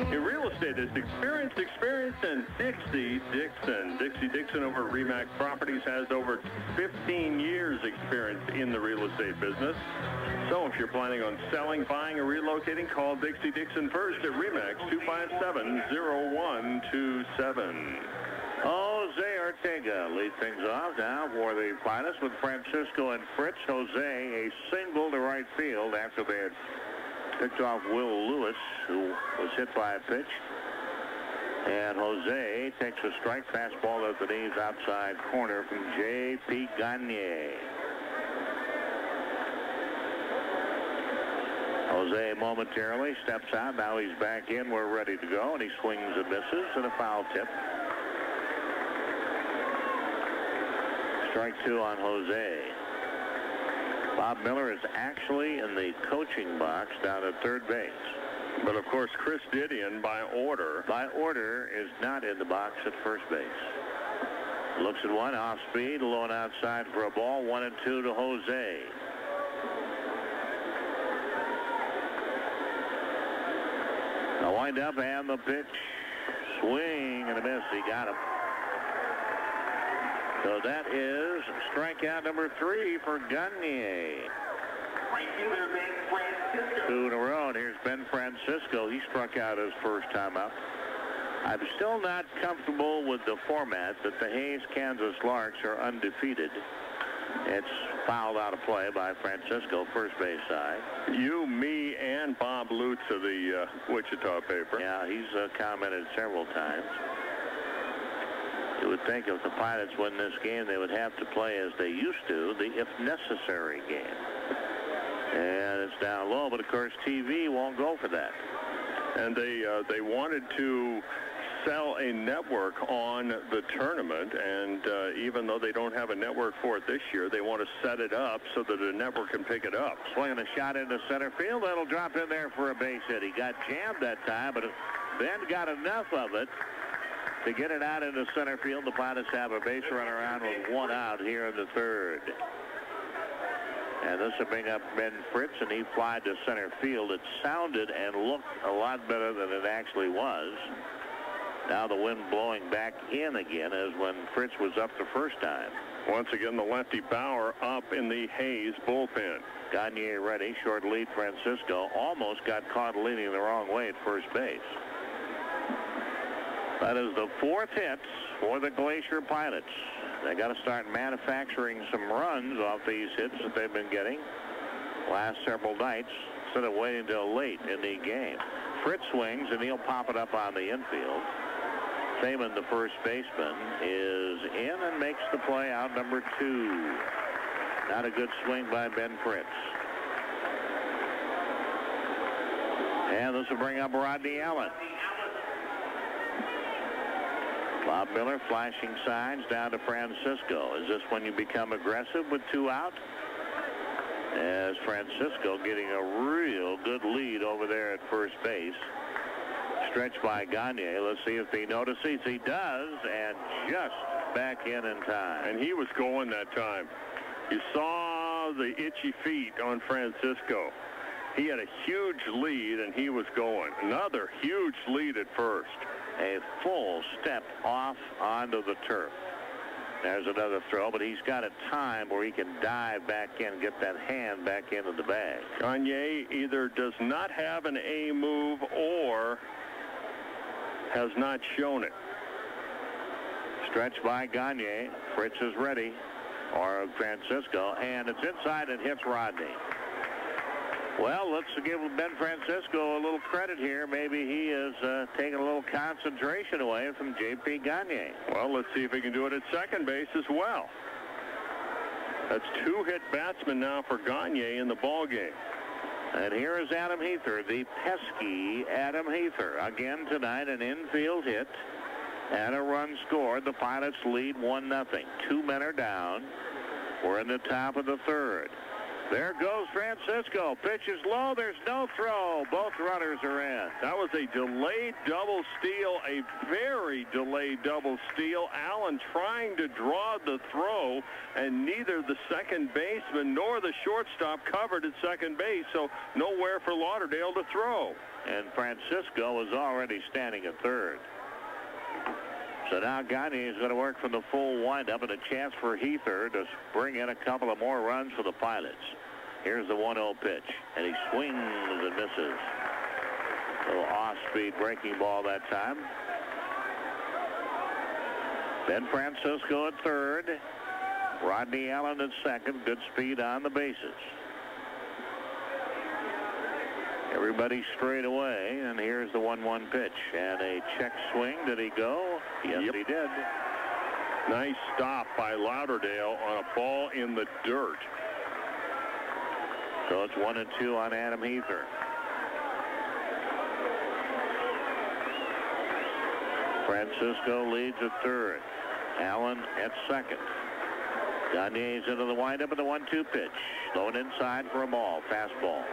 In real estate, it's experience, and Dixie Dixon. Dixie Dixon over at Remax Properties has over 15 years experience in the real estate business. So if you're planning on selling, buying, or relocating, call Dixie Dixon first at Remax 257-0127. Jose Ortega leads things off now for the Pilots with Francisco and Fritz. Jose a single to right field after they had picked off Will Lewis, who was hit by a pitch. And Jose takes a strike fastball at the knees outside corner from J.P. Gagne. Jose momentarily steps out. Now he's back in. We're ready to go. And he swings and misses and a foul tip. Strike two on Jose. Bob Miller is actually in the coaching box down at third base. But, of course, Chris Didion, by order, is not in the box at first base. Looks at one, off speed, low and outside for a ball. 1-2 to Jose. The wind-up and the pitch. Swing and a miss. He got him. So that is strikeout number 3 for Gagne. Two in a row, and here's Ben Francisco. He struck out his first time up. I'm still not comfortable with the format that the Hayes, Kansas Larks are undefeated. It's fouled out of play by Francisco, first base side. You, me, and Bob Lutz of the Wichita paper. Yeah, he's commented several times. You would think if the Pilots win this game, they would have to play as they used to, the if necessary game. And it's down low, but of course TV won't go for that. And they wanted to sell a network on the tournament, and even though they don't have a network for it this year, they want to set it up so that a network can pick it up. Swinging a shot into center field. That'll drop in there for a base hit. He got jammed that time, but Ben got enough of it to get it out into center field. The Pilots have a base runner on with one out here in the third. And this will bring up Ben Fritz, and he flied to center field. It sounded and looked a lot better than it actually was. Now the wind blowing back in again as when Fritz was up the first time. Once again, the lefty Bauer up in the Hayes bullpen. Gagne ready, short lead Francisco. Almost got caught leaning the wrong way at first base. That is the 4th hit for the Glacier Pilots. They got to start manufacturing some runs off these hits that they've been getting last several nights instead of waiting till late in the game. Fritz swings, and he'll pop it up on the infield. Thaman, the first baseman, is in and makes the play out number 2. Not a good swing by Ben Fritz. And this will bring up Rodney Allen. Bob Miller flashing signs down to Francisco. Is this when you become aggressive with 2 out? As Francisco getting a real good lead over there at first base. Stretched by Gagne. Let's see if he notices. He does, and just back in time. And he was going that time. You saw the itchy feet on Francisco. He had a huge lead, and he was going. Another huge lead at first. A full step off onto the turf. There's another throw, but he's got a time where he can dive back in, get that hand back into the bag. Gagne either does not have an A move or has not shown it. Stretched by Gagne. Fritz is ready, or Francisco, and it's inside and hits Rodney. Well, let's give Ben Francisco a little credit here. Maybe he is taking a little concentration away from J.P. Gagne. Well, let's see if he can do it at second base as well. That's 2 hit batsmen now for Gagne in the ball game. And here is Adam Heather, the pesky Adam Heather. Again tonight, an infield hit and a run scored. The Pilots lead 1-0. 2 men are down. We're in the top of the third. There goes Francisco. Pitch is low. There's no throw. Both runners are in. That was a delayed double steal, a very delayed double steal. Allen trying to draw the throw, and neither the second baseman nor the shortstop covered at second base, so nowhere for Lauderdale to throw. And Francisco is already standing at third. So now Gagne is going to work from the full windup, and a chance for Heather to bring in a couple of more runs for the Pilots. Here's the 1-0 pitch, and he swings and misses. A little off-speed breaking ball that time. Ben Francisco at third. Rodney Allen at second. Good speed on the bases. Everybody straight away, and here's the 1-1 pitch. And a check swing. Did he go? Yes, he did. Nice stop by Lauderdale on a ball in the dirt. So it's 1-2 on Adam Heather. Francisco leads at third. Allen at second. Gagne's into the windup of the 1-2 pitch. Thrown inside for a ball. Fastball.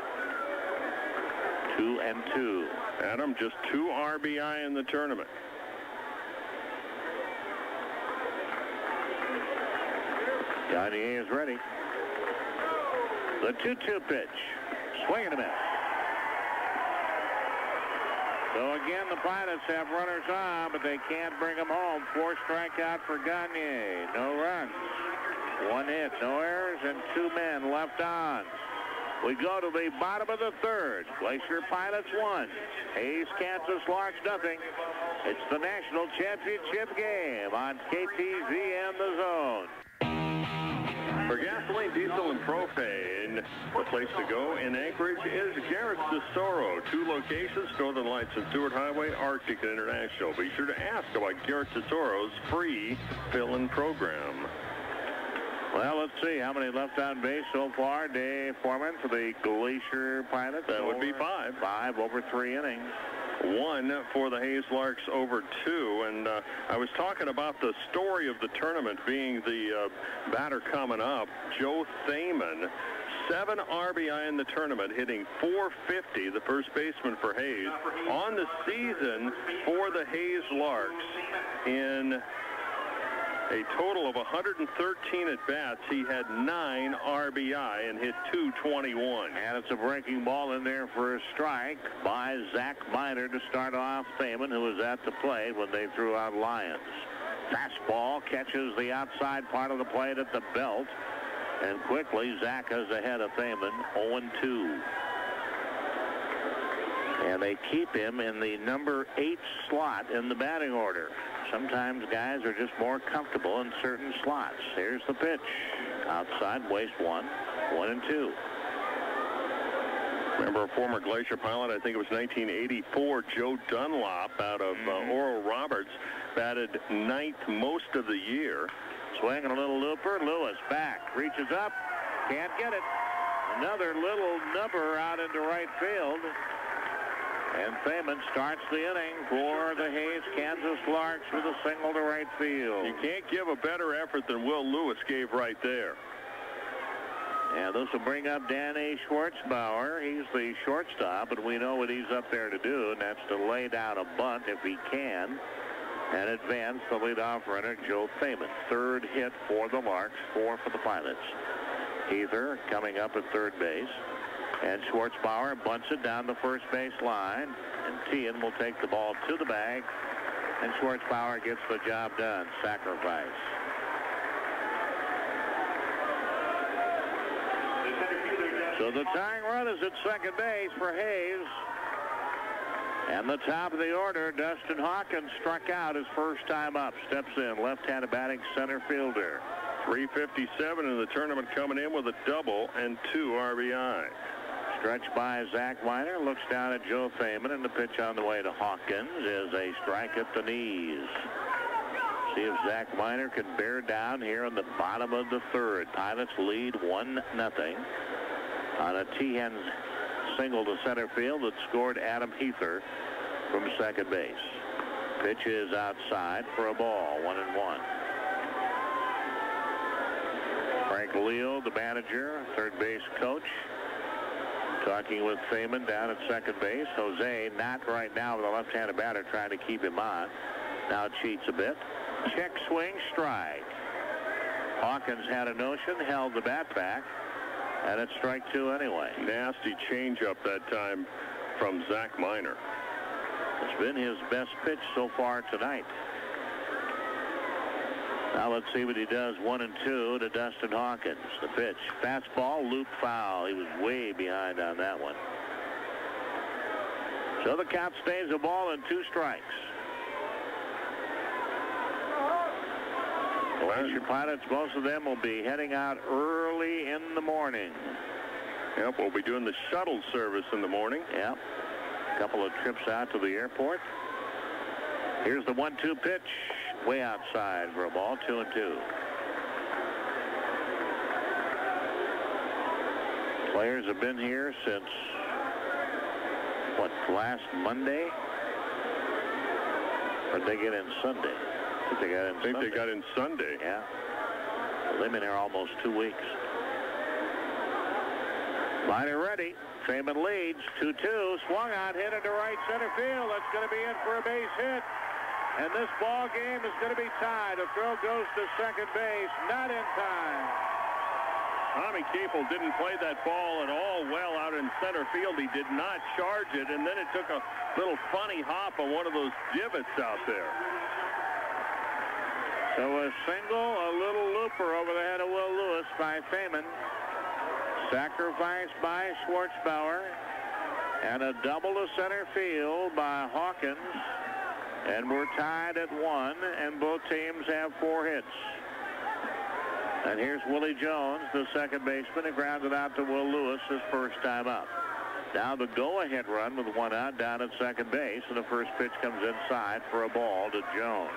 2-2. Adam, just 2 RBI in the tournament. Gagne is ready. The 2-2 pitch. Swing and a miss. So again, the Pilots have runners on, but they can't bring them home. 4 strikeout for Gagne. No runs. 1 hit, no errors, and 2 men left on. We go to the bottom of the third. Glacier Pilots 1. Hayes, Kansas, Larks nothing. It's the national championship game on KTZ and the Zone. For gasoline, diesel, and propane, the place to go in Anchorage is Garrett's Tesoro. 2 locations, Northern Lights and Seward Highway, Arctic and International. Be sure to ask about Garrett's Tesoro's free fill-in program. Well, let's see how many left on base so far. Dave Foreman for the Glacier Pilots. That would be 5. 5 over 3 innings. 1 for the Hayes Larks over 2. And I was talking about the story of the tournament being the batter coming up, Joe Thaman. 7 RBI in the tournament, hitting .450, the first baseman for Hayes. On the season for the Hayes Larks, in a total of 113 at-bats, he had 9 RBI and hit .221. And it's a breaking ball in there for a strike by Zach Miner to start off Thaman, who was at the plate when they threw out Lyons. Fastball catches the outside part of the plate at the belt, and quickly Zach is ahead of Thaman, 0-2. And they keep him in the number 8 slot in the batting order. Sometimes guys are just more comfortable in certain slots. Here's the pitch. Outside, waste 1. 1-2. Remember a former Glacier Pilot, I think it was 1984, Joe Dunlop out of Oral Roberts, batted 9th most of the year. Swinging a little looper. Lewis back. Reaches up. Can't get it. Another little number out into right field. And Thaman starts the inning for the Hayes Kansas Larks with a single to right field. You can't give a better effort than Will Lewis gave right there. And this will bring up Danny Schwartzbauer. He's the shortstop, but we know what he's up there to do, and that's to lay down a bunt if he can and advance the leadoff runner, Joe Thaman. 3rd hit for the Larks, 4 for the Pilots. Heather coming up at third base. And Schwartzbauer bunts it down the first base line. And Tian will take the ball to the bag. And Schwartzbauer gets the job done. Sacrifice. So the tying run is at second base for Hayes. And the top of the order, Dustin Hawkins struck out his first time up. Steps in, left-handed batting center fielder. 357 in the tournament, coming in with a double and 2 RBI. Stretched by Zach Miner, looks down at Joe Thaman, and the pitch on the way to Hawkins is a strike at the knees. See if Zach Miner can bear down here in the bottom of the third. Pilots lead 1-0 on a Tian single to center field that scored Adam Heather from second base. Pitch is outside for a ball, 1-1. Frank Leo, the manager, third base coach, talking with Foreman down at second base. Jose not right now with a left-handed batter trying to keep him on. Now cheats a bit. Check, swing, strike. Hawkins had a notion, held the bat back, and it's strike two anyway. Nasty changeup that time from Zach Miner. It's been his best pitch so far tonight. Now let's see what he does. 1-2 to Dustin Hawkins. The pitch. Fastball, loop foul. He was way behind on that one. So the count stays a ball and 2 strikes. Glacier Pilots, most of them will be heading out early in the morning. Yep, we'll be doing the shuttle service in the morning. Yep. A couple of trips out to the airport. Here's the 1-2 pitch. Way outside for a ball. 2-2. Players have been here since, what, last Monday? Or did they get in Sunday? I think they got in Sunday. Yeah. They've been here almost 2 weeks. Miner ready. Foreman leads. 2-2. Swung on, hit into right center field. That's going to be in for a base hit. And this ball game is going to be tied. The throw goes to second base. Not in time. Tommy Capel didn't play that ball at all well out in center field. He did not charge it, and then it took a little funny hop on one of those divots out there. So a single, a little looper over the head of Will Lewis by Foreman. Sacrificed by Schwartzbauer. And a double to center field by Hawkins. And we're tied at 1, and both teams have 4 hits. And here's Willie Jones, the second baseman, who grounded out to Will Lewis his first time up. Now the go-ahead run with 1 out down at second base, and the first pitch comes inside for a ball to Jones.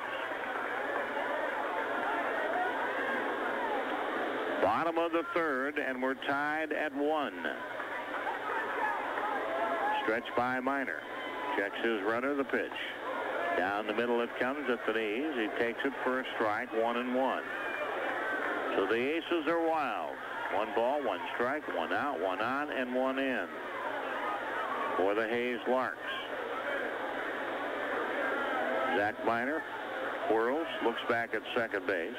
Bottom of the third, and we're tied at 1. Stretch by Miner. Checks his runner, the pitch. Down the middle it comes at the knees. He takes it for a strike, 1-1. So the aces are wild. 1 ball, 1 strike, 1 out, 1 on, and 1 in for the Hayes Larks. Zach Miner whirls, looks back at second base.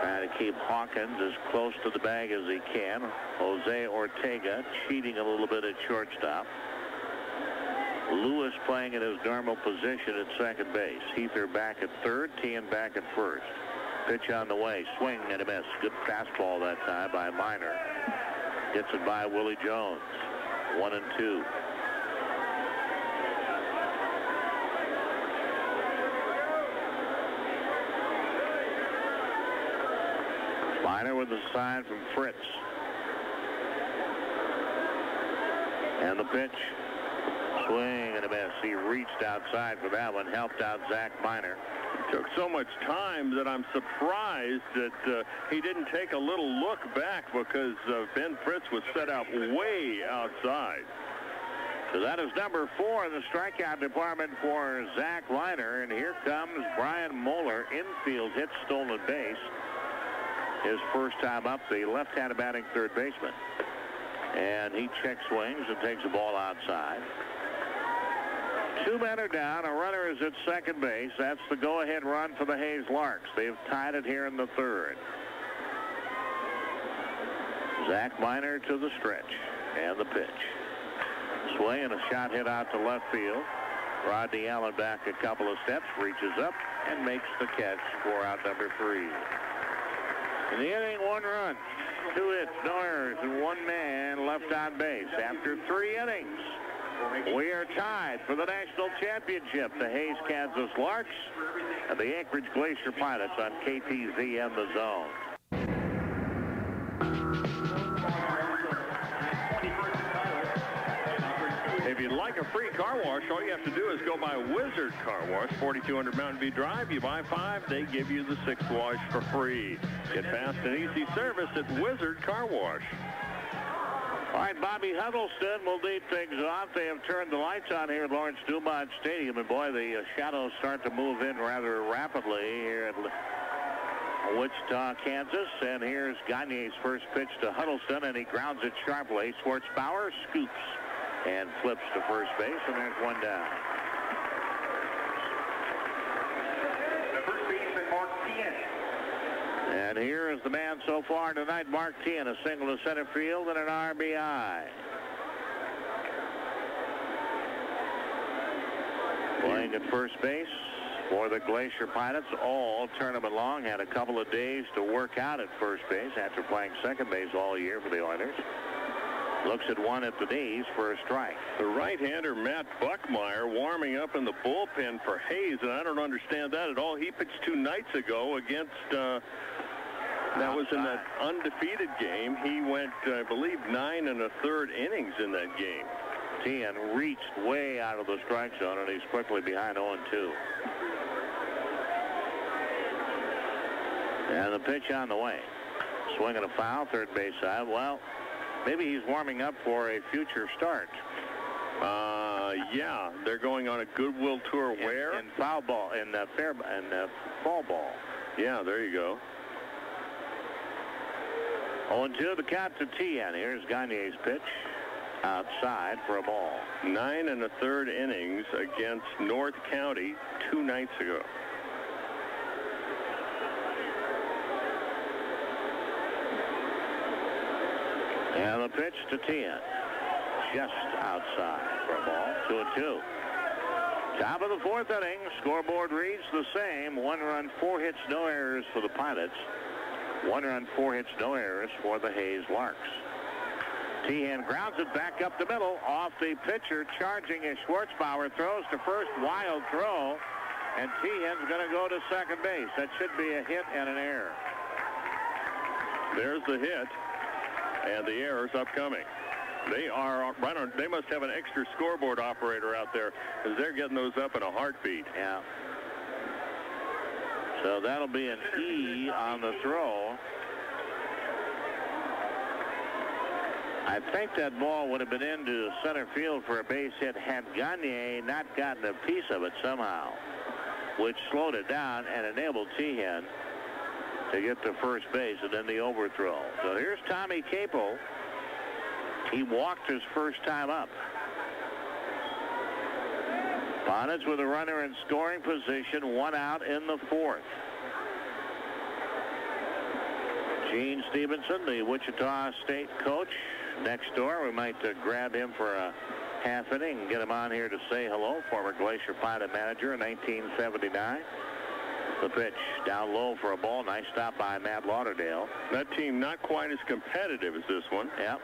Trying to keep Hawkins as close to the bag as he can. Jose Ortega cheating a little bit at shortstop. Lewis playing in his normal position at second base. Heather back at third, Tian back at first. Pitch on the way, swing and a miss. Good fastball that time by Miner. Gets it by Willie Jones. 1-2. Miner with a sign from Fritz. And the pitch. Swing and a miss. He reached outside for that one. Helped out Zach Miner. It took so much time that I'm surprised that he didn't take a little look back, because Ben Fritz was set out way outside. So that is number 4 in the strikeout department for Zach Miner. And here comes Brian Moeller. Infield hit, stolen base. His first time up, the left-handed batting third baseman. And he check swings and takes the ball outside. 2 men are down. A runner is at second base. That's the go-ahead run for the Hayes Larks. They've tied it here in the third. Zach Miner to the stretch. And the pitch. Swing and a shot hit out to left field. Rodney Allen back a couple of steps, reaches up, and makes the catch for out number 3. In the inning, 1 run. 2 hits, no errors, and 1 man left on base. After 3 innings, we are tied for the national championship. The Hayes, Kansas Larks and the Anchorage Glacier Pilots on KTZ and the Zone. If you'd like a free car wash, all you have to do is go by Wizard Car Wash, 4200 Mountain View Drive. You buy 5, they give you the 6th wash for free. Get fast and easy service at Wizard Car Wash. All right, Bobby Huddleston will lead things off. They have turned the lights on here at Lawrence Dumont Stadium, and boy, the shadows start to move in rather rapidly here at Wichita, Kansas. And here's Gagne's first pitch to Huddleston, and he grounds it sharply. Schwartzbauer scoops and flips to first base, and there's one down. The first baseman, Mark Tien. And here is the man so far tonight, Mark Tien, a single to center field and an RBI. Playing at first base for the Glacier Pilots all tournament long. Had a couple of days to work out at first base after playing second base all year for the Oilers. Looks at one at the knees for a strike. The right-hander, Matt Buckmeyer, warming up in the bullpen for Hayes, and I don't understand that at all. He pitched 2 nights ago against, that was in that undefeated game. He went, I believe, 9 1/3 innings in that game. Tien reached way out of the strike zone, and he's quickly behind 0-2. And the pitch on the way. Swinging a foul, third base side. Well, maybe he's warming up for a future start. Yeah, they're going on a goodwill tour where? In foul ball, in fall ball. Yeah, there you go. 0-2, the count to Tien. Here's Gagne's pitch. Outside for a ball. 9 1/3 innings against North County 2 nights ago. And the pitch to Tien. Just outside for a ball. 2-2. Top of the 4th inning. Scoreboard reads the same. 1 run, 4 hits, no errors for the Pilots. 1 run, 4 hits, no errors for the Hayes Larks. Tien grounds it back up the middle. Off the pitcher, charging as Schwartzbauer throws to first. Wild throw. And Tien's going to go to second base. That should be a hit and an error. There's the hit. And the error's upcoming. They are right on. They must have an extra scoreboard operator out there, because they're getting those up in a heartbeat. Yeah. So that'll be an E on the throw. I think that ball would have been into center field for a base hit had Gagne not gotten a piece of it somehow, which slowed it down and enabled Tien to get to first base and then the overthrow. So here's Tommy Capel. He walked his first time up. Bonnets with a runner in scoring position, 1 out in the 4th. Gene Stevenson, the Wichita State coach, next door. We might grab him for a half inning and get him on here to say hello. Former Glacier Pilot manager in 1979. The pitch down low for a ball. Nice stop by Matt Lauderdale. That team not quite as competitive as this one. Yep.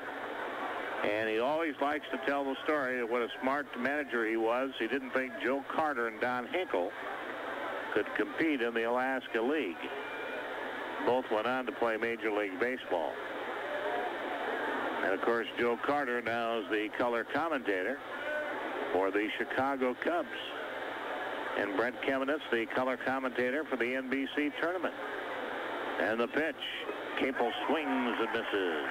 And he always likes to tell the story of what a smart manager he was. He didn't think Joe Carter and Don Hinkle could compete in the Alaska League. Both went on to play Major League Baseball. And, of course, Joe Carter now is the color commentator for the Chicago Cubs. And Brent Kemenetz, the color commentator for the NBC tournament. And the pitch. Capel swings and misses.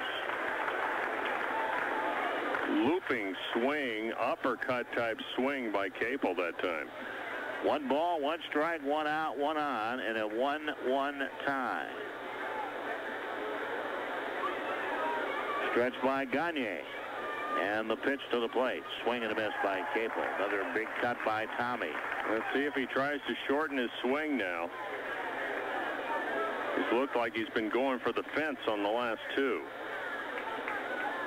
Looping swing, uppercut type swing by Capel that time. 1 ball, 1 strike, 1 out, 1 on, and a 1-1 tie. Stretch by Gagne. And the pitch to the plate. Swing and a miss by Capel. Another big cut by Tommy. Let's see if he tries to shorten his swing now. It's looked like he's been going for the fence on the last 2.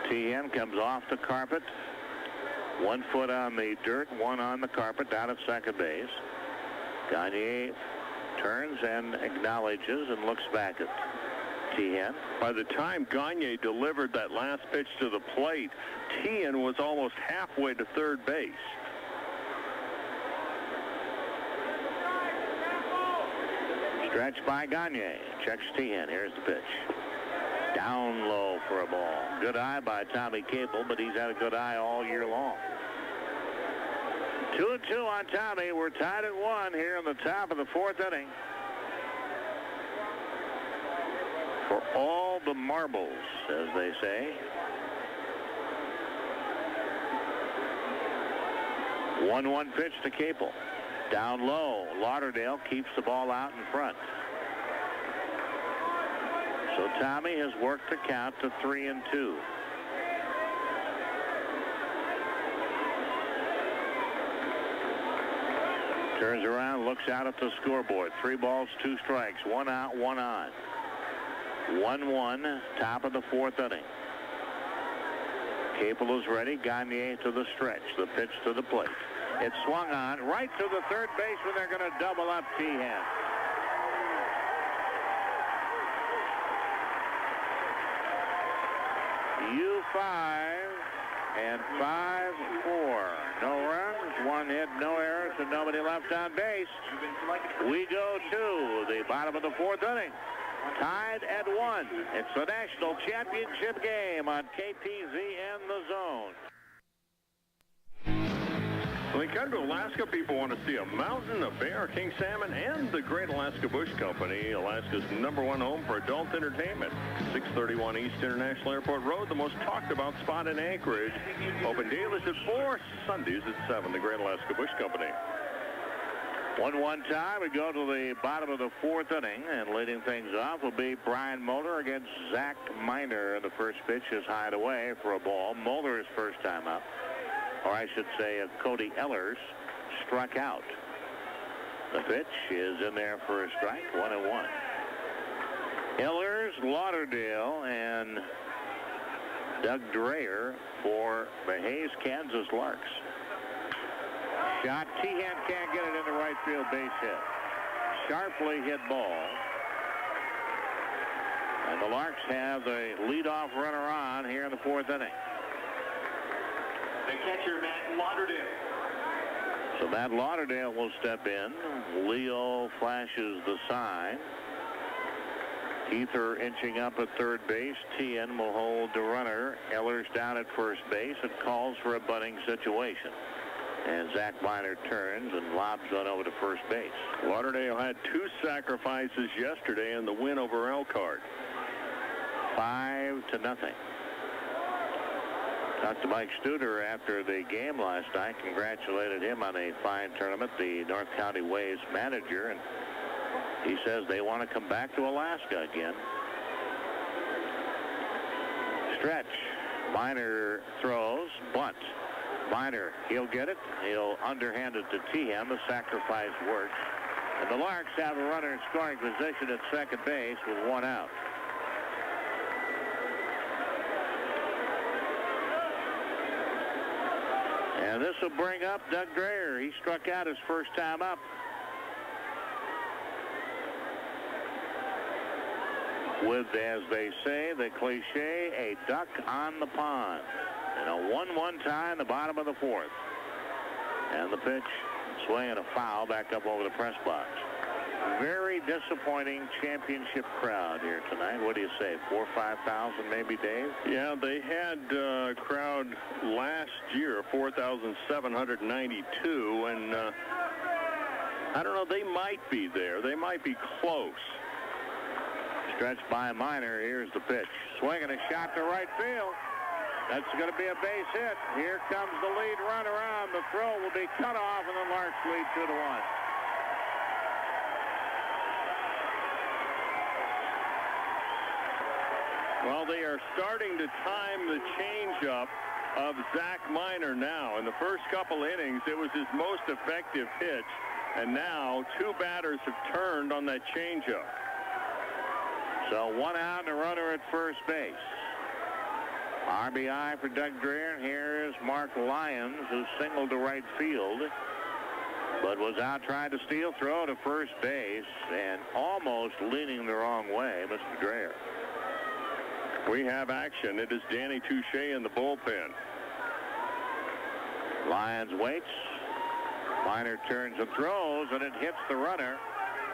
Tien comes off the carpet. 1 foot on the dirt, 1 on the carpet down at second base. Gagne turns and acknowledges and looks back at Tien. By the time Gagne delivered that last pitch to the plate, Tien was almost halfway to third base. Stretch by Gagne. Checks Tien. Here's the pitch. Down low for a ball. Good eye by Tommy Capel, but he's had a good eye all year long. 2-2 on Tommy. We're tied at 1 here in the top of the 4th inning. For all the marbles, as they say. 1-1 pitch to Capel. Down low. Lauderdale keeps the ball out in front. So Tommy has worked the count to 3-2. Turns around, looks out at the scoreboard. 3 balls, 2 strikes, 1 out, 1 on. 1-1, top of the 4th inning. Capel is ready. Gagne to the stretch. The pitch to the plate. It's swung on right to the third baseman. They're going to double up Tehan. U5 and 5-4. No runs, 1 hit, no errors, and nobody left on base. We go to the bottom of the 4th inning. Tied at 1. It's the national championship game on KTZ and the Zone. When they come to Alaska, people want to see a mountain, a bear, king salmon, and the Great Alaska Bush Company, Alaska's #1 home for adult entertainment. 631 East International Airport Road, the most talked about spot in Anchorage. Open dailies at 4, Sundays at 7, the Great Alaska Bush Company. 1-1 tie. We go to the bottom of the 4th inning, and leading things off will be Brian Mulder against Zach Miner. The first pitch is high away for a ball. Mulder's first time up, or I should say Cody Ehlers struck out. The pitch is in there for a strike, 1-1. Ehlers, Lauderdale, and Doug Dreyer for the Hayes, Kansas Larks. Shot. Tehan can't get it in the right field base hit. Sharply hit ball. And the Larks have the leadoff runner on here in the 4th inning. The catcher, Matt Lauderdale. So Matt Lauderdale will step in. Leo flashes the sign. Ether inching up at third base. Tien will hold the runner. Ehlers down at first base. It calls for a bunting situation. And Zach Miner turns and lobs on over to first base. Lauderdale had 2 sacrifices yesterday in the win over Elkhart. 5-0. Talked to Mike Studer after the game last night. Congratulated him on a fine tournament, the North County Waves manager. And he says they want to come back to Alaska again. Stretch. Miner throws. Bunt. Miner, he'll get it. He'll underhand it to Tehan. The sacrifice works. And the Larks have a runner in scoring position at second base with 1 out. And this will bring up Doug Dreyer. He struck out his first time up. With, as they say, the cliche, a duck on the pond. And a 1-1 tie in the bottom of the 4th. And the pitch, swinging a foul back up over the press box. Very disappointing championship crowd here tonight. What do you say, 4,000 or 5,000 maybe, Dave? Yeah, they had a crowd last year, 4,792, and I don't know, they might be there. They might be close. Stretched by Miner. Here's the pitch. Swinging a shot to right field. That's going to be a base hit. Here comes the lead runner on. The throw will be cut off, and the Larks lead 2-1. Well, they are starting to time the changeup of Zach Miner now. In the first couple innings, it was his most effective pitch, and now 2 batters have turned on that changeup. So 1 out and a runner at first base. RBI for Doug Dreyer. Here is Mark Lyons, who singled to right field, but was out trying to steal throw to first base and almost leaning the wrong way, Mr. Dreyer. We have action. It is Danny Touche in the bullpen. Lyons waits. Miner turns and throws, and it hits the runner,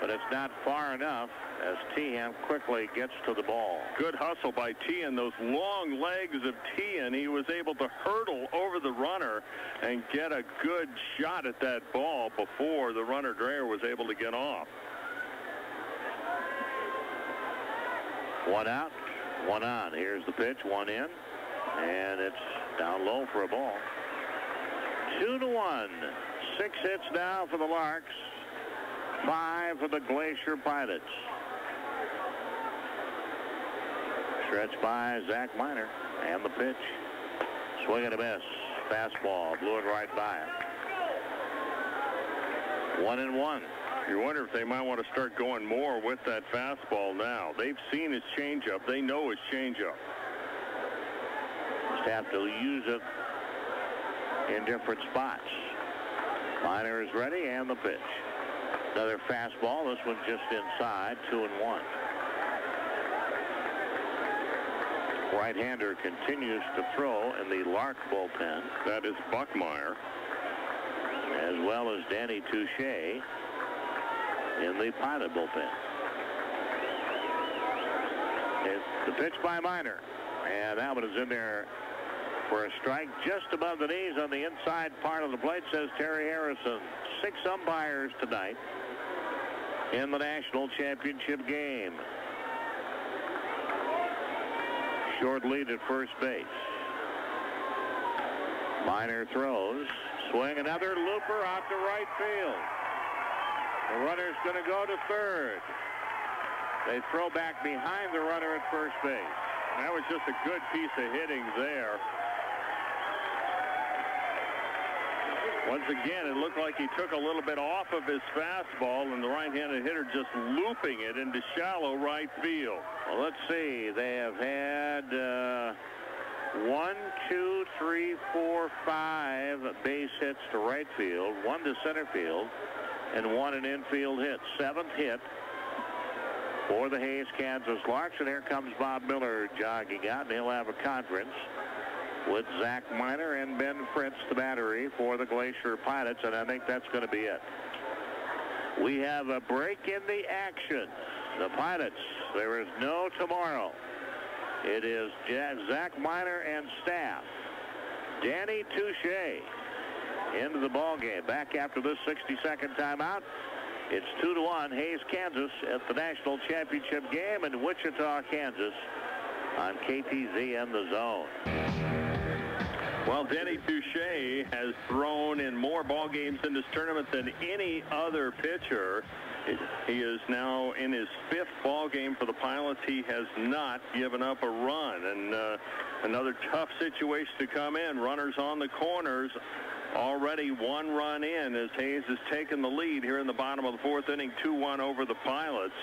but it's not far enough as Tehan quickly gets to the ball. Good hustle by Tehan. Those long legs of Tehan, he was able to hurdle over the runner and get a good shot at that ball before the runner Dreyer was able to get off. 1 out, 1 on. Here's the pitch, 1 in, and it's down low for a ball. 2-1. 6 hits now for the Larks. 5 for the Glacier Pilots. Stretched by Zach Miner. And the pitch. Swing and a miss. Fastball. Blew it right by him. 1-1. You wonder if they might want to start going more with that fastball now. They've seen his changeup. They know his changeup. Just have to use it in different spots. Miner is ready, and the pitch. Another fastball. This one just inside. 2-1. Right-hander continues to throw in the Lark bullpen. That is Buckmeyer. As well as Danny Touche in the Pilot bullpen. It's the pitch by Miner. And that one is in there for a strike just above the knees on the inside part of the plate, says Terry Harrison. 6 umpires tonight in the national championship game. Short lead at first base. Miner throws. Swing, another looper out to right field. The runner's going to go to third. They throw back behind the runner at first base. That was just a good piece of hitting there. Once again, it looked like he took a little bit off of his fastball, and the right-handed hitter just looping it into shallow right field. Well, let's see. They have had 1, 2, 3, 4, 5 base hits to right field, 1 to center field, and 1 an infield hit. 7th hit for the Hayes, Kansas Larks. And here comes Bob Miller jogging out, and he'll have a conference with Zach Miner and Ben Fritz, the battery for the Glacier Pilots, and I think that's going to be it. We have a break in the action. The Pilots, there is no tomorrow. It is Zach Miner and staff. Danny Touche into the ball game. Back after this 60-second timeout. It's 2-1 Hayes, Kansas at the national championship game in Wichita, Kansas on KTZ and the Zone. Well, Danny Touche has thrown in more ball games in this tournament than any other pitcher. He is now in his 5th ball game for the Pilots. He has not given up a run. And another tough situation to come in. Runners on the corners. Already 1 run in as Hayes has taken the lead here in the bottom of the 4th inning, 2-1 over the Pilots.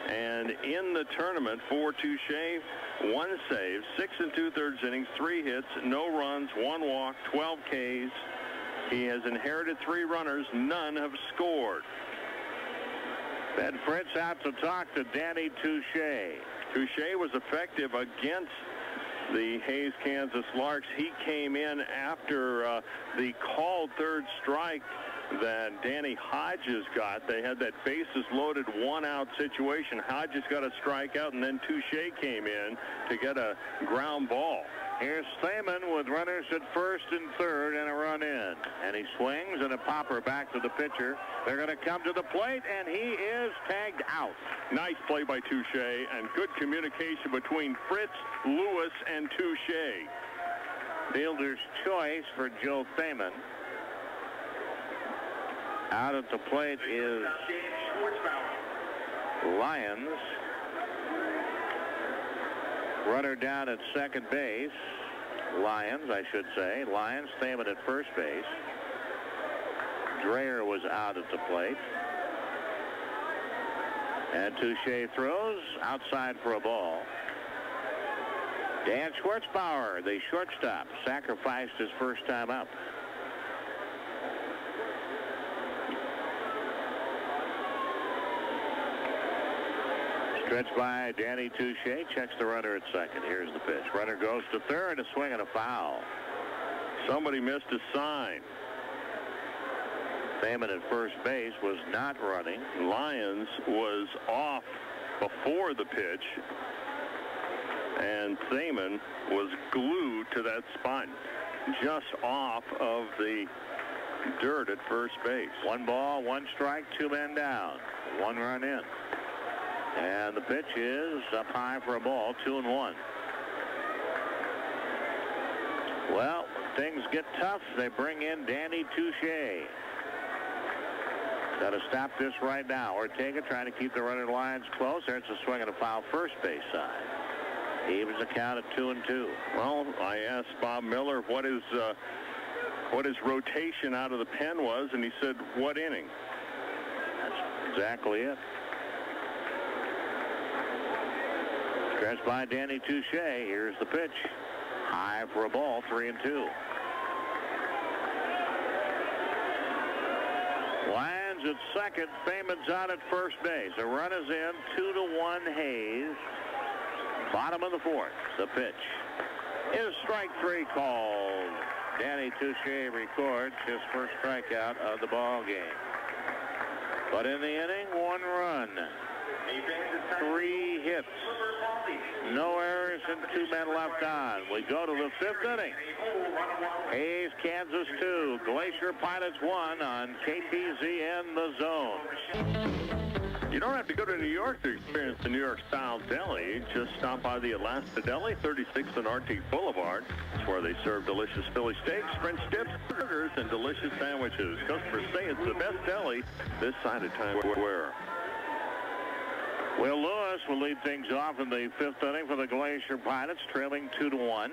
And in the tournament for Touche, 1 save, 6 2/3 innings, 3 hits, no runs, 1 walk, 12 Ks. He has inherited 3 runners. None have scored. Ben Fritz out to talk to Danny Touche. Touche was effective against the Hayes, Kansas Larks. He came in after the called 3rd strike that Danny Hodges got. They had that bases loaded 1-out situation. Hodges got a strikeout, and then Touche came in to get a ground ball. Here's Thaman with runners at first and third and a run in. And he swings and a popper back to the pitcher. They're going to come to the plate, and he is tagged out. Nice play by Touche and good communication between Fritz, Lewis, and Touche. Fielder's choice for Joe Thaman. Out at the plate is Lyons. Runner down at second base. Lyons, I should say. Lyons, Thaman at first base. Dreyer was out at the plate. And Touche throws outside for a ball. Dan Schwartzbauer, the shortstop, sacrificed his first time up. Stretched by Danny Touche, checks the runner at second. Here's the pitch. Runner goes to third, a swing and a foul. Somebody missed a sign. Thaman at first base was not running. Lyons was off before the pitch, and Thaman was glued to that spot just off of the dirt at first base. 1 ball, 1 strike, 2 men down. 1 run in. And the pitch is up high for a ball, 2-1. Well, things get tough. They bring in Danny Touche. Got to stop this right now. Ortega trying to keep the running lines close. There's a swing and a foul first base side. Evens the count at 2-2. Well, I asked Bob Miller what his rotation out of the pen was, and he said, what inning? That's exactly it. Stretched by Danny Touche. Here's the pitch. High for a ball, 3-2. Lions at second. Feynman's out at first base. A run is in. 2-1 Hayes. Bottom of the fourth. The pitch is strike three called. Danny Touche records his first strikeout of the ball game. But in the inning, 1 run. 3 hits. No errors and 2 men left on. We go to the 5th inning. Hayes, Kansas 2. Glacier Pilots 1 on KPZN The Zone. You don't have to go to New York to experience the New York style deli. Just stop by the Alaska Deli, 36th and Arctic Boulevard. It's where they serve delicious Philly steaks, French dips, burgers, and delicious sandwiches. Customers say it's the best deli this side of Times Square. Will Lewis will lead things off in the 5th inning for the Glacier Pilots, trailing 2-1.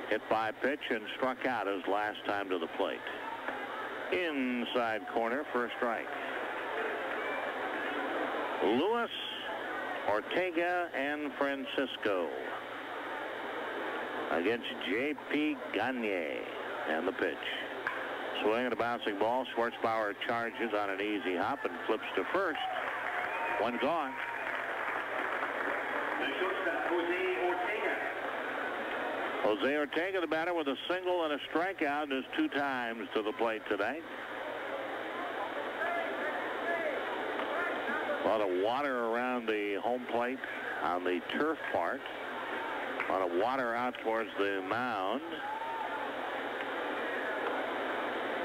Hit by pitch and struck out his last time to the plate. Inside corner for a strike. Lewis, Ortega, and Francisco against J.P. Gagne. And the pitch. Swing and a bouncing ball. Schwartzbauer charges on an easy hop and flips to first. 1 gone. Jose Ortega, the batter, with a single and a strikeout, is 2 times to the plate tonight. A lot of water around the home plate on the turf part. A lot of water out towards the mound.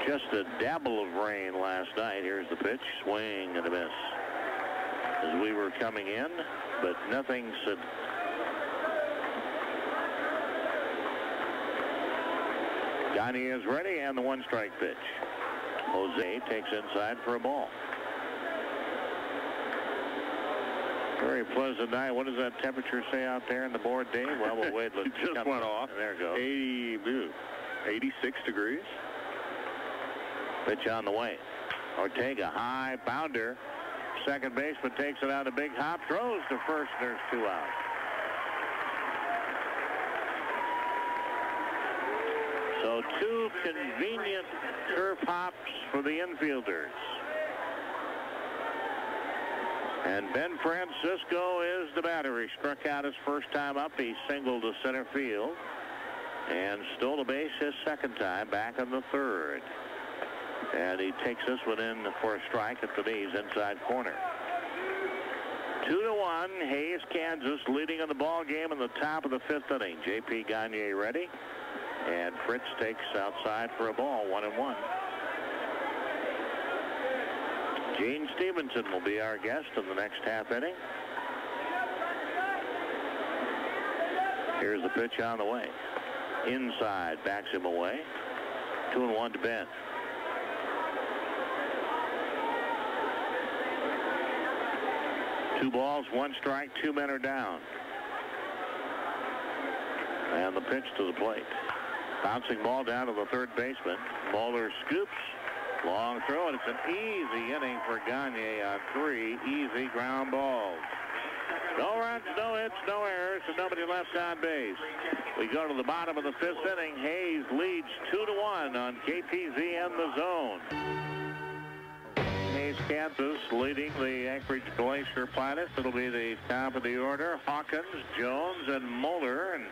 Just a dabble of rain last night. Here's the pitch. Swing and a miss as we were coming in, but nothing said. Gagne is ready, and the 1-strike pitch. Jose takes inside for a ball. Very pleasant night. What does that temperature say out there on the board, Dave? Well, we'll wait. It just went off. There it goes. 86 degrees. Pitch on the way. Ortega, high bounder. Second baseman takes it out, a big hop, throws to first, and there's 2 out. So 2 convenient turf hops for the infielders. And Ben Francisco is the batter. He struck out his first time up. He singled to center field and stole a base his second time, back in the 3rd. And he takes this one in for a strike at the knees, inside corner. 2-1, Hayes, Kansas, leading in the ball game in the top of the 5th inning. J.P. Gagne ready, and Fritz takes outside for a ball, 1-1. Gene Stevenson will be our guest in the next half inning. Here's the pitch on the way. Inside, backs him away. 2-1 to Ben. 2 balls, 1 strike, 2 men are down. And the pitch to the plate. Bouncing ball down to the 3rd baseman. Moeller scoops. Long throw, and it's an easy inning for Gagne on 3 easy ground balls. No runs, no hits, no errors, and nobody left on base. We go to the bottom of the 5th inning. Hayes leads 2-1 on KPZN The Zone. Hayes, Kansas, leading the Anchorage Glacier Pilots. It'll be the top of the order. Hawkins, Jones, and Moeller. And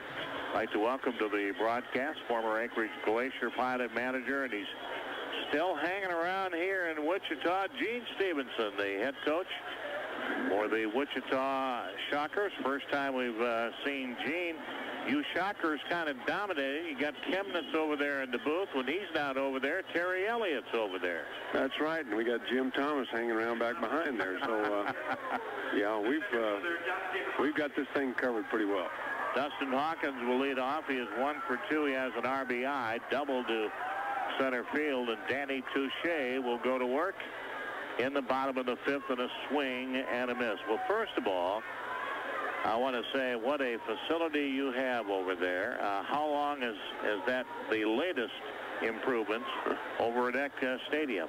I'd like to welcome to the broadcast former Anchorage Glacier Pilot manager, and he's still hanging around here in Wichita, Gene Stevenson, the head coach for the Wichita Shockers. First time we've seen Gene. You Shockers kind of dominating. You got Chemnitz over there in the booth. When he's not over there, Terry Elliott's over there. That's right, and we got Jim Thomas hanging around back behind there. So, yeah, we've got this thing covered pretty well. Dustin Hawkins will lead off. He is 1 for 2. He has an RBI, double to center field, and Danny Touche will go to work in the bottom of the 5th in a swing and a miss. Well, first of all, I want to say what a facility you have over there. How long has that the latest improvements over at Eck Stadium?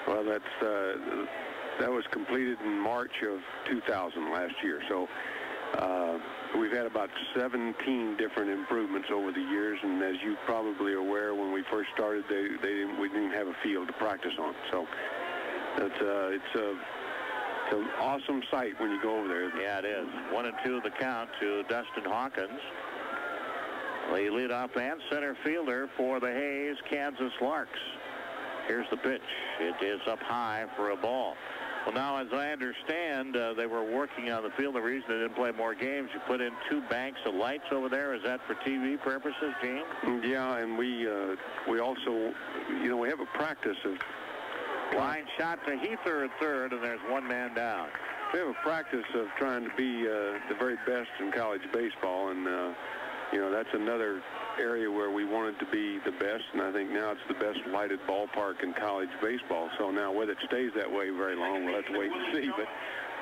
Well, that was completed in March of 2000 last year. So we've had about 17 different improvements over the years, and as you probably are aware, when we first started, we didn't even have a field to practice on. So it's an awesome sight when you go over there. Yeah, it is. 1-2 the count to Dustin Hawkins, the leadoff and center fielder for the Hayes Kansas Larks. Here's the pitch. It is up high for a ball. Well, now, as I understand, they were working on the field. The reason they didn't play more games, you put in 2 banks of lights over there. Is that for TV purposes, Gene? Yeah, and we also, we have a practice of line shot to Heather at third, and there's 1 man down. We have a practice of trying to be the very best in college baseball, and that's another area where we wanted to be the best, and I think now it's the best lighted ballpark in college baseball. So now whether it stays that way very long, we'll have to wait and see. But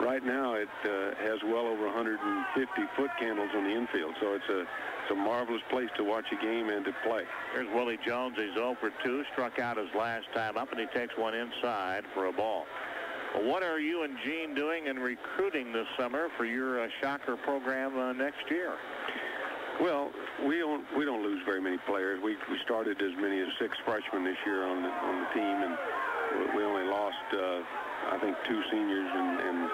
right now it has well over 150 foot candles on the infield, so it's a marvelous place to watch a game and to play. Here's Willie Jones. He's 0 for 2, struck out his last time up, and he takes one inside for a ball. Well, what are you and Gene doing in recruiting this summer for your Shocker program next year? Well, we don't lose very many players. We started as many as 6 freshmen this year on the team, and we only lost I think 2 seniors, and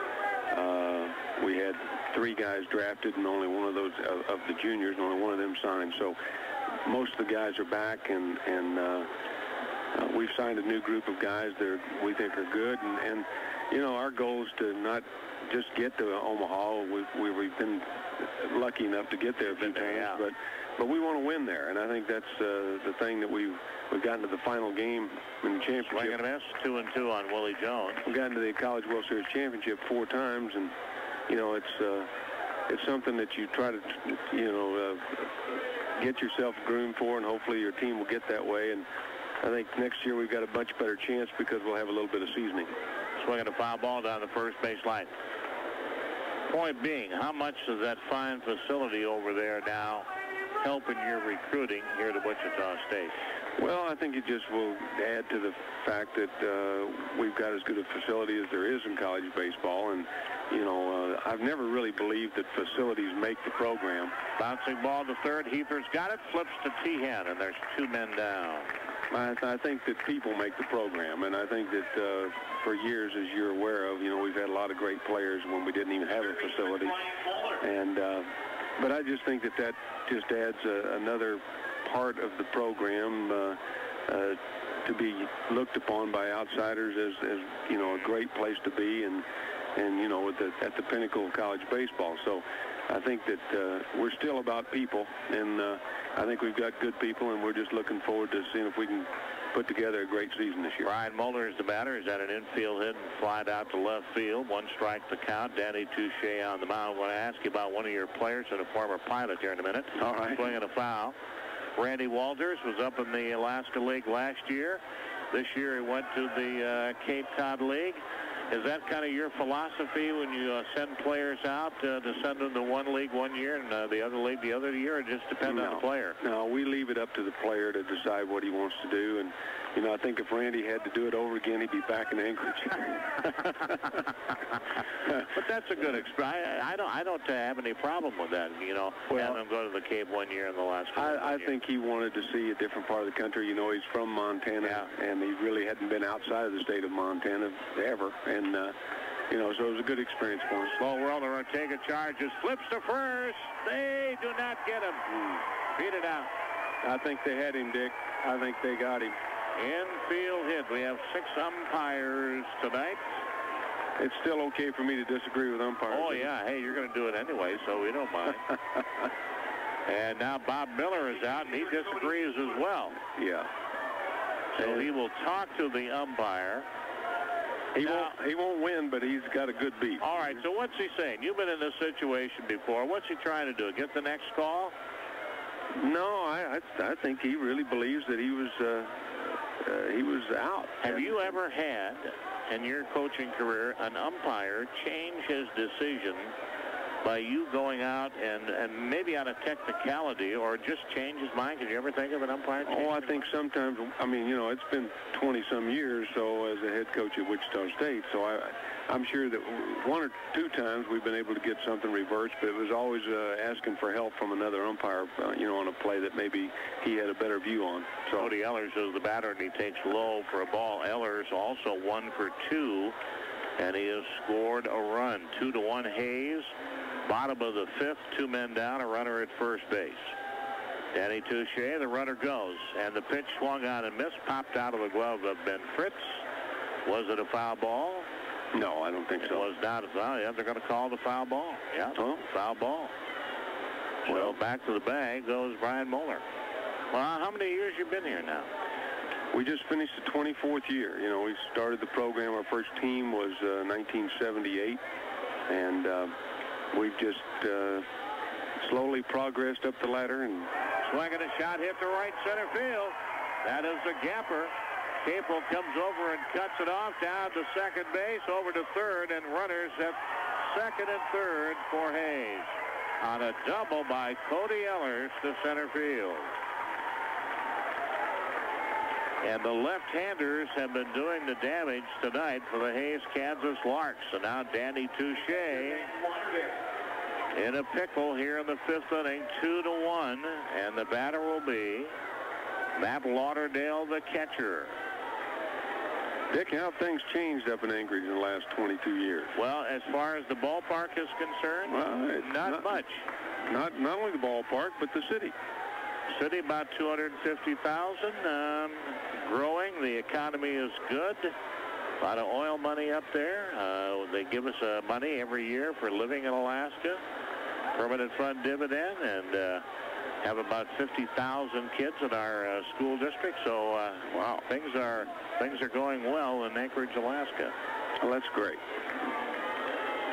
we had 3 guys drafted, and only one of those of the juniors, and only one of them signed. So most of the guys are back, and we've signed a new group of guys that we think are good, and our goal is to not just get to Omaha. We've been lucky enough to get there a few times, but we want to win there, and I think that's the thing that we've gotten to the final game in the championship. Swing and a miss, 2-2 on Willie Jones. We've gotten to the College World Series championship 4 times, and it's something that you try to get yourself groomed for, and hopefully your team will get that way. And I think next year we've got a much better chance because we'll have a little bit of seasoning. Swinging a foul ball down the first base line. Point being, how much does that fine facility over there now help in your recruiting here to Wichita State? Well, I think it just will add to the fact that we've got as good a facility as there is in college baseball, and I've never really believed that facilities make the program. Bouncing ball to third. Heather's got it. Flips to Tehan, and there's 2 men down. I think that people make the program, and I think that for years, as you're aware of, we've had a lot of great players when we didn't even have a facility. And but I just think that just adds another part of the program to be looked upon by outsiders as a great place to be, and at the pinnacle of college baseball. So I think that we're still about people, and I think we've got good people, and we're just looking forward to seeing if we can put together a great season this year. Brian Muller is the batter. He's at an infield hit and flied out to left field. 1 strike to count. Danny Touche on the mound. I want to ask you about one of your players and a former pilot here in a minute. All right. Swinging a foul. Randy Walters was up in the Alaska League last year. This year he went to the Cape Cod League. Is that kind of your philosophy when you send players out to send them to one league one year and the other league the other year, or just depend on the player? No, we leave it up to the player to decide what he wants to do. And, I think if Randy had to do it over again, he'd be back in Anchorage. But that's a good experience. I don't have any problem with that, having him go to the Cape one year in the last year. I think he wanted to see a different part of the country. He's from Montana, and he really hadn't been outside of the state of Montana ever. And, so it was a good experience for us. Slow roller, Ortega charges, flips to first. They do not get him. Beat it out. I think they had him, Dick. I think they got him. Infield hit. We have 6 umpires tonight. It's still okay for me to disagree with umpires. Oh, yeah. Hey, you're going to do it anyway, so we don't mind. And now Bob Miller is out, and he disagrees as well. Yeah. So he will talk to the umpire. He won't win, but he's got a good beat. All right, so what's he saying? You've been in this situation before. What's he trying to do? Get the next call? No, I think he really believes that he was out. Have you ever had, in your coaching career, an umpire change his decision by you going out and maybe on a technicality or just change his mind? Did you ever think of an umpire? Oh, I think sometimes, I mean, you know, it's been 20-some years, so as a head coach at Wichita State, so I'm sure that one or two times we've been able to get something reversed, but it was always asking for help from another umpire, you know, on a play that maybe he had a better view on. So Cody Ehlers is the batter, and he takes low for a ball. Ehlers also 1 for 2, and he has scored a run. 2-1 Hayes. Bottom of the 5th, 2 men down, a runner at first base. Danny Touche, the runner goes, and the pitch swung on and missed, popped out of the glove of Ben Fritz. Was it a foul ball? No, I don't think so. It was not a foul. Yeah, they're going to call the foul ball. Yeah, foul ball. Well, back to the bag goes Brian Moeller. Well, how many years you been here now? We just finished the 24th year. You know, we started the program. Our first team was 1978, and we've just slowly progressed up the ladder. And swinging a shot hit to right center field. That is a gapper. Capel comes over and cuts it off down to second base, over to third, and runners at second and third for Hayes. On a double by Cody Ehlers to center field. And the left-handers have been doing the damage tonight for the Hayes, Kansas Larks. So now Danny Touche in a pickle here in the 5th inning, 2-1, and the batter will be Matt Lauderdale, the catcher. Dick, how have things changed up in Anchorage in the last 22 years? Well, as far as the ballpark is concerned, not much. Not only the ballpark, but the city. City about 250,000, growing. The economy is good. A lot of oil money up there. They give us money every year for living in Alaska. Permanent fund dividend, and have about 50,000 kids in our school district. So, wow, things are going well in Anchorage, Alaska. Well, that's great.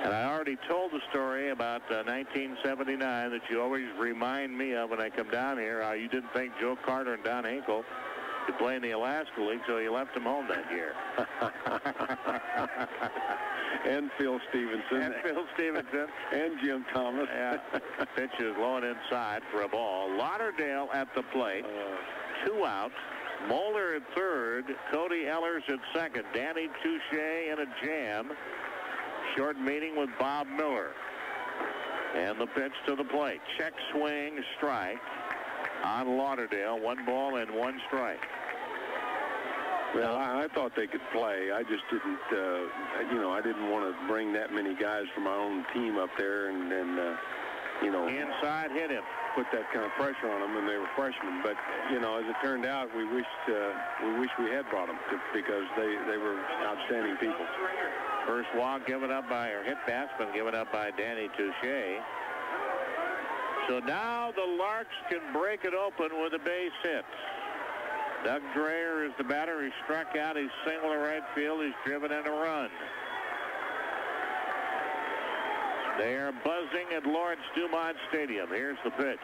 And I already told the story about 1979 that you always remind me of when I come down here. How you didn't think Joe Carter and Don Hinkle could play in the Alaska League, so you left them home that year. And Phil Stevenson. And Jim Thomas. Yeah. Pitch is low and inside for a ball. Lauderdale at the plate. 2 out. Moeller at third. Cody Ehlers at second. Danny Touche in a jam. Short meeting with Bob Miller. And the pitch to the plate. Check swing strike on Lauderdale. 1 ball and 1 strike. Well, I thought they could play. I just didn't, you know, I didn't want to bring that many guys from our own team up there and you know, inside hit him. Put that kind of pressure on them when they were freshmen. But, you know, as it turned out, we wish we had brought them because they were outstanding people. First walk given up by, or hit batsman given up by Danny Touche. So now the Larks can break it open with a base hit. Doug Dreyer is the batter. He struck out. He's single to right field. He's driven in a run. They are buzzing at Lawrence Dumont Stadium. Here's the pitch.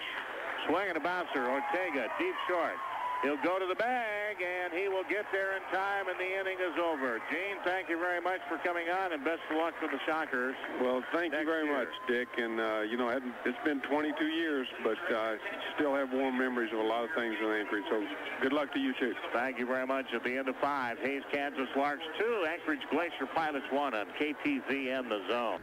Swing and a bouncer. Ortega, deep short. He'll go to the bag, and he will get there in time, and the inning is over. Gene, thank you very much for coming on, and best of luck for the Shockers. Well, thank you very much, Dick. And, you know, it's been 22 years, but I still have warm memories of a lot of things in Anchorage. So good luck to you, too. Thank you very much. At the end of 5, Hayes, Kansas Larks 2, Anchorage Glacier Pilots 1 on KTZ and The Zone.